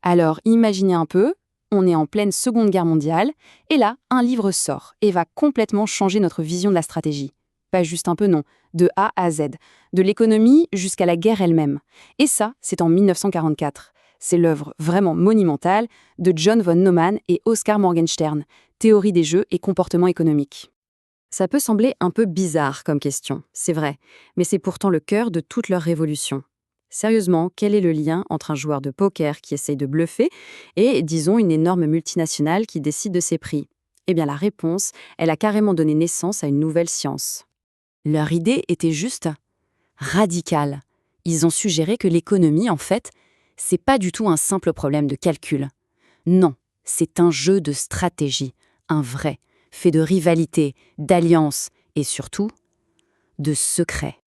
Alors, imaginez un peu, on est en pleine Seconde Guerre mondiale, et là, un livre sort et va complètement changer notre vision de la stratégie. Pas juste un peu, non, de A à Z, de l'économie jusqu'à la guerre elle-même. Et ça, c'est en 1944. C'est l'œuvre vraiment monumentale de John von Neumann et Oskar Morgenstern, Théorie des jeux et comportement économique. Ça peut sembler un peu bizarre comme question, c'est vrai, mais c'est pourtant le cœur de toute leur révolution. Sérieusement, quel est le lien entre un joueur de poker qui essaye de bluffer et, disons, une énorme multinationale qui décide de ses prix? Eh bien, la réponse, elle a carrément donné naissance à une nouvelle science. Leur idée était juste radicale. Ils ont suggéré que l'économie, en fait, c'est pas du tout un simple problème de calcul. Non, c'est un jeu de stratégie, un vrai, fait de rivalité, d'alliance et surtout de secrets.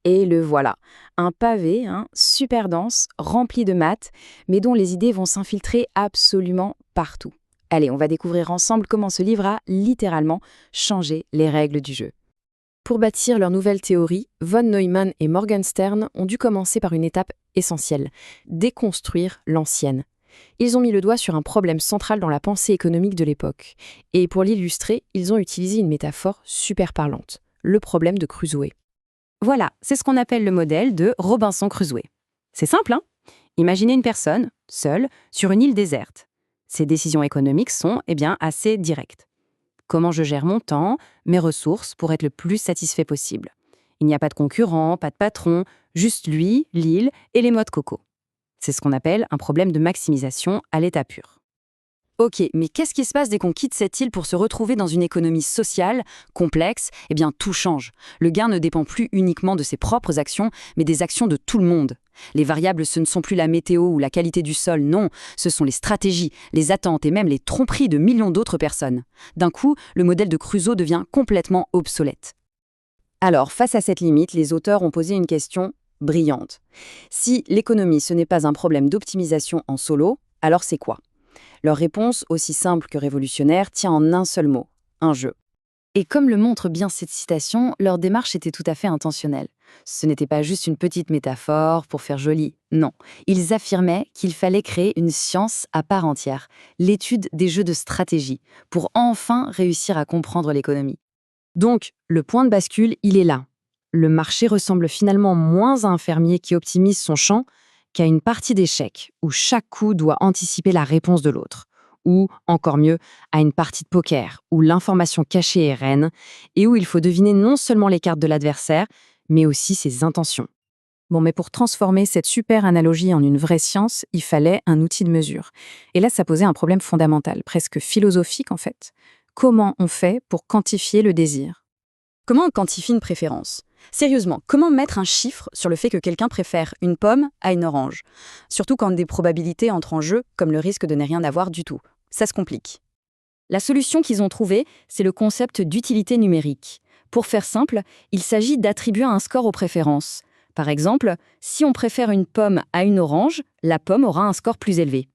Et le voilà, un pavé, super dense, rempli de maths, mais dont les idées vont s'infiltrer absolument partout. Allez, on va découvrir ensemble comment ce livre a littéralement changé les règles du jeu. Pour bâtir leur nouvelle théorie, von Neumann et Morgenstern ont dû commencer par une étape essentielle, déconstruire l'ancienne. Ils ont mis le doigt sur un problème central dans la pensée économique de l'époque. Et pour l'illustrer, ils ont utilisé une métaphore super parlante, le problème de Crusoe. Voilà, c'est ce qu'on appelle le modèle de Robinson Crusoe. C'est simple, hein? Imaginez une personne, seule, sur une île déserte. Ses décisions économiques sont, assez directes. Comment je gère mon temps, mes ressources pour être le plus satisfait possible. Il n'y a pas de concurrent, pas de patron, juste lui, l'île et les modes coco. C'est ce qu'on appelle un problème de maximisation à l'état pur. Ok, mais qu'est-ce qui se passe dès qu'on quitte cette île pour se retrouver dans une économie sociale, complexe? Eh bien, tout change. Le gain ne dépend plus uniquement de ses propres actions, mais des actions de tout le monde. Les variables, ce ne sont plus la météo ou la qualité du sol, non, ce sont les stratégies, les attentes et même les tromperies de millions d'autres personnes. D'un coup, le modèle de Crusoe devient complètement obsolète. Alors, face à cette limite, les auteurs ont posé une question brillante. Si l'économie, ce n'est pas un problème d'optimisation en solo, alors c'est quoi? Leur réponse, aussi simple que révolutionnaire, tient en un seul mot, un jeu. Et comme le montre bien cette citation, leur démarche était tout à fait intentionnelle. Ce n'était pas juste une petite métaphore pour faire joli, non. Ils affirmaient qu'il fallait créer une science à part entière, l'étude des jeux de stratégie, pour enfin réussir à comprendre l'économie. Donc, le point de bascule, il est là. Le marché ressemble finalement moins à un fermier qui optimise son champ qu'à une partie d'échecs, où chaque coup doit anticiper la réponse de l'autre. Ou, encore mieux, à une partie de poker, où l'information cachée est reine, et où il faut deviner non seulement les cartes de l'adversaire, mais aussi ses intentions. Bon, mais pour transformer cette super analogie en une vraie science, il fallait un outil de mesure. Et là, ça posait un problème fondamental, presque philosophique en fait. Comment on fait pour quantifier le désir? Comment on quantifie une préférence? Sérieusement, comment mettre un chiffre sur le fait que quelqu'un préfère une pomme à une orange? Surtout quand des probabilités entrent en jeu, comme le risque de ne rien avoir du tout. Ça se complique. La solution qu'ils ont trouvée, c'est le concept d'utilité numérique. Pour faire simple, il s'agit d'attribuer un score aux préférences. Par exemple, si on préfère une pomme à une orange, la pomme aura un score plus élevé.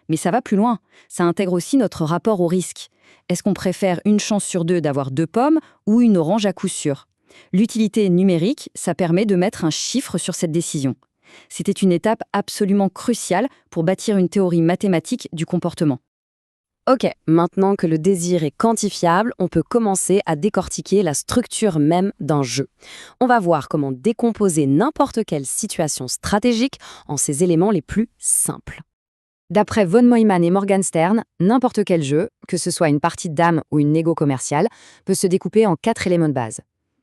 Mais ça va plus loin, ça intègre aussi notre rapport au risque. Est-ce qu'on préfère une chance sur deux d'avoir deux pommes ou une orange à coup sûr? L'utilité numérique, ça permet de mettre un chiffre sur cette décision. C'était une étape absolument cruciale pour bâtir une théorie mathématique du comportement. Ok, maintenant que le désir est quantifiable, on peut commencer à décortiquer la structure même d'un jeu. On va voir comment décomposer n'importe quelle situation stratégique en ses éléments les plus simples. D'après von Neumann et Morgenstern, n'importe quel jeu, que ce soit une partie de dames ou une négo commerciale, peut se découper en 4 éléments de base.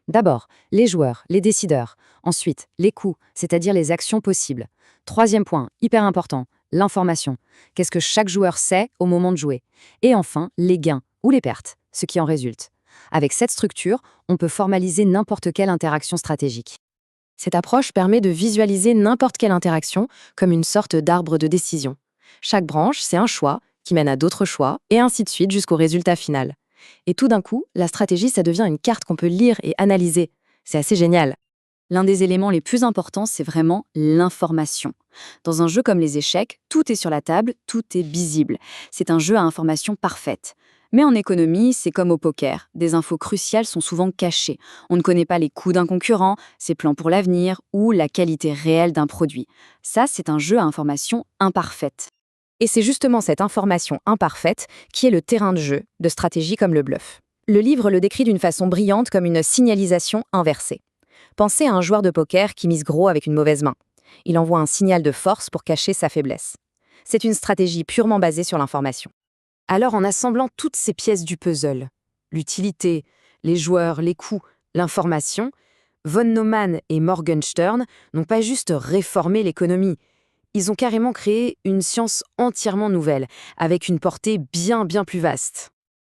D'abord, les joueurs, les décideurs. Ensuite, les coups, c'est-à-dire les actions possibles. Troisième point, hyper important, l'information. Qu'est-ce que chaque joueur sait au moment de jouer? Et enfin, les gains ou les pertes, ce qui en résulte. Avec cette structure, on peut formaliser n'importe quelle interaction stratégique. Cette approche permet de visualiser n'importe quelle interaction comme une sorte d'arbre de décision. Chaque branche, c'est un choix qui mène à d'autres choix, et ainsi de suite jusqu'au résultat final. Et tout d'un coup, la stratégie, ça devient une carte qu'on peut lire et analyser. C'est assez génial. L'un des éléments les plus importants, c'est vraiment l'information. Dans un jeu comme les échecs, tout est sur la table, tout est visible. C'est un jeu à information parfaite. Mais en économie, c'est comme au poker. Des infos cruciales sont souvent cachées. On ne connaît pas les coûts d'un concurrent, ses plans pour l'avenir ou la qualité réelle d'un produit. Ça, c'est un jeu à information imparfaite. Et c'est justement cette information imparfaite qui est le terrain de jeu de stratégies comme le bluff. Le livre le décrit d'une façon brillante comme une signalisation inversée. Pensez à un joueur de poker qui mise gros avec une mauvaise main. Il envoie un signal de force pour cacher sa faiblesse. C'est une stratégie purement basée sur l'information. Alors en assemblant toutes ces pièces du puzzle, l'utilité, les joueurs, les coûts, l'information, von Neumann et Morgenstern n'ont pas juste réformé l'économie, ils ont carrément créé une science entièrement nouvelle, avec une portée bien plus vaste.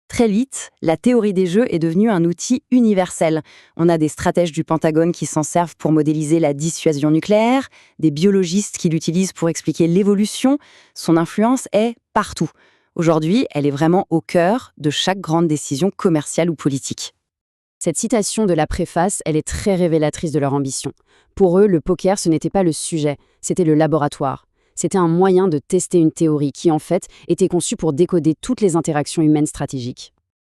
Très vite, la théorie des jeux est devenue un outil universel. On a des stratèges du Pentagone qui s'en servent pour modéliser la dissuasion nucléaire, des biologistes qui l'utilisent pour expliquer l'évolution. Son influence est partout. Aujourd'hui, elle est vraiment au cœur de chaque grande décision commerciale ou politique. Cette citation de la préface, elle est très révélatrice de leur ambition. Pour eux, le poker, ce n'était pas le sujet, c'était le laboratoire. C'était un moyen de tester une théorie qui, en fait, était conçue pour décoder toutes les interactions humaines stratégiques.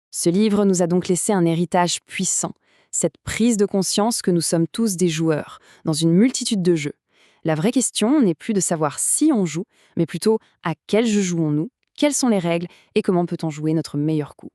Ce livre nous a donc laissé un héritage puissant, cette prise de conscience que nous sommes tous des joueurs, dans une multitude de jeux. La vraie question n'est plus de savoir si on joue, mais plutôt à quel jeu jouons-nous, quelles sont les règles et comment peut-on jouer notre meilleur coup.